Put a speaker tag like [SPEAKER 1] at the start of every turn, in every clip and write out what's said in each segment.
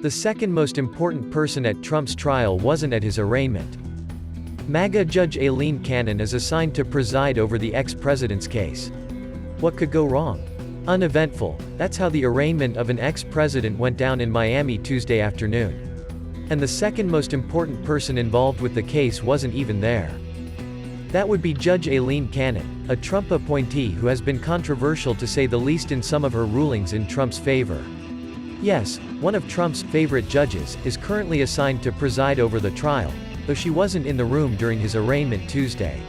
[SPEAKER 1] The second most important person at Trump's trial wasn't at his arraignment. MAGA Judge Aileen Cannon is assigned to preside over the ex-president's case. What could go wrong? Uneventful. That's how the arraignment of an ex-president went down in Miami Tuesday afternoon. And the second most important person involved with the case wasn't even there. That would be Judge Aileen Cannon, a Trump appointee who has been controversial to say the least in some of her rulings in Trump's favor. Yes, one of Trump's favorite judges is currently assigned to preside over the trial, though she wasn't in the room during his arraignment Tuesday.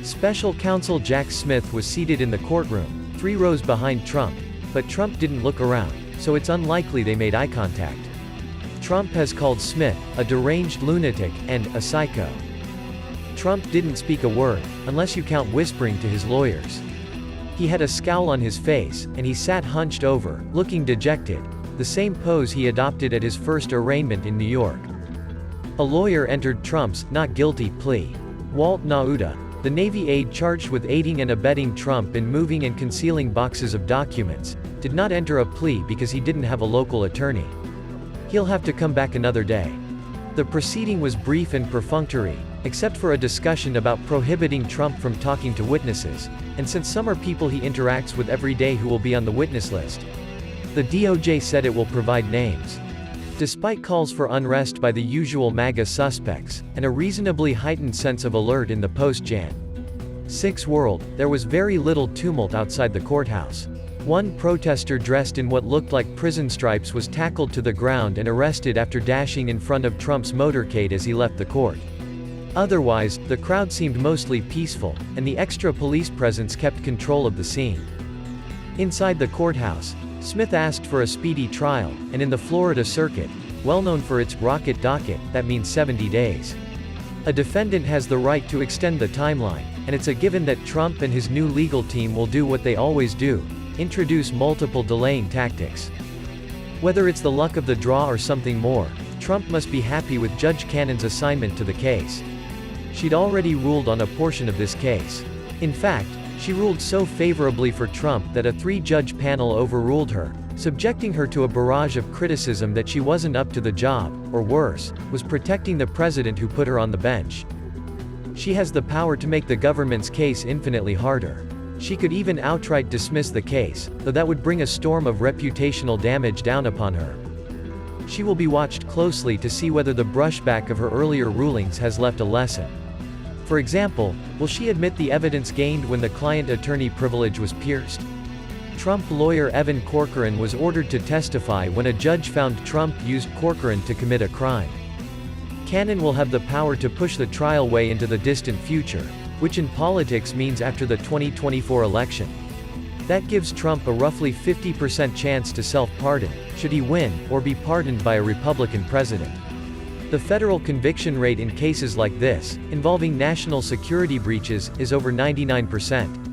[SPEAKER 1] Special counsel Jack Smith was seated in the courtroom, 3 rows behind Trump, but Trump didn't look around, so it's unlikely they made eye contact. Trump has called Smith a deranged lunatic and a psycho. Trump didn't speak a word, unless you count whispering to his lawyers. He had a scowl on his face, and he sat hunched over, looking dejected, the same pose he adopted at his first arraignment in New York. A lawyer entered Trump's not guilty plea. Walt Nauta, the Navy aide charged with aiding and abetting Trump in moving and concealing boxes of documents, did not enter a plea because he didn't have a local attorney. He'll have to come back another day. The proceeding was brief and perfunctory, except for a discussion about prohibiting Trump from talking to witnesses, and since some are people he interacts with every day who will be on the witness list. The DOJ said it will provide names. Despite calls for unrest by the usual MAGA suspects, and a reasonably heightened sense of alert in the post-Jan. 6 world, there was very little tumult outside the courthouse. One protester dressed in what looked like prison stripes was tackled to the ground and arrested after dashing in front of Trump's motorcade as he left the court. Otherwise, the crowd seemed mostly peaceful, and the extra police presence kept control of the scene. Inside the courthouse, Smith asked for a speedy trial, and in the Florida circuit, well known for its rocket docket, that means 70 days. A defendant has the right to extend the timeline, and it's a given that Trump and his new legal team will do what they always do: introduce multiple delaying tactics. Whether it's the luck of the draw or something more, Trump must be happy with Judge Cannon's assignment to the case. She'd already ruled on a portion of this case. In fact, she ruled so favorably for Trump that a 3-judge panel overruled her, subjecting her to a barrage of criticism that she wasn't up to the job, or worse, was protecting the president who put her on the bench. She has the power to make the government's case infinitely harder. She could even outright dismiss the case, though that would bring a storm of reputational damage down upon her. She will be watched closely to see whether the brushback of her earlier rulings has left a lesson. For example, will she admit the evidence gained when the client-attorney privilege was pierced? Trump lawyer Evan Corcoran was ordered to testify when a judge found Trump used Corcoran to commit a crime. Cannon will have the power to push the trial way into the distant future, which in politics means after the 2024 election. That gives Trump a roughly 50% chance to self-pardon, should he win, or be pardoned by a Republican president. The federal conviction rate in cases like this, involving national security breaches, is over 99%.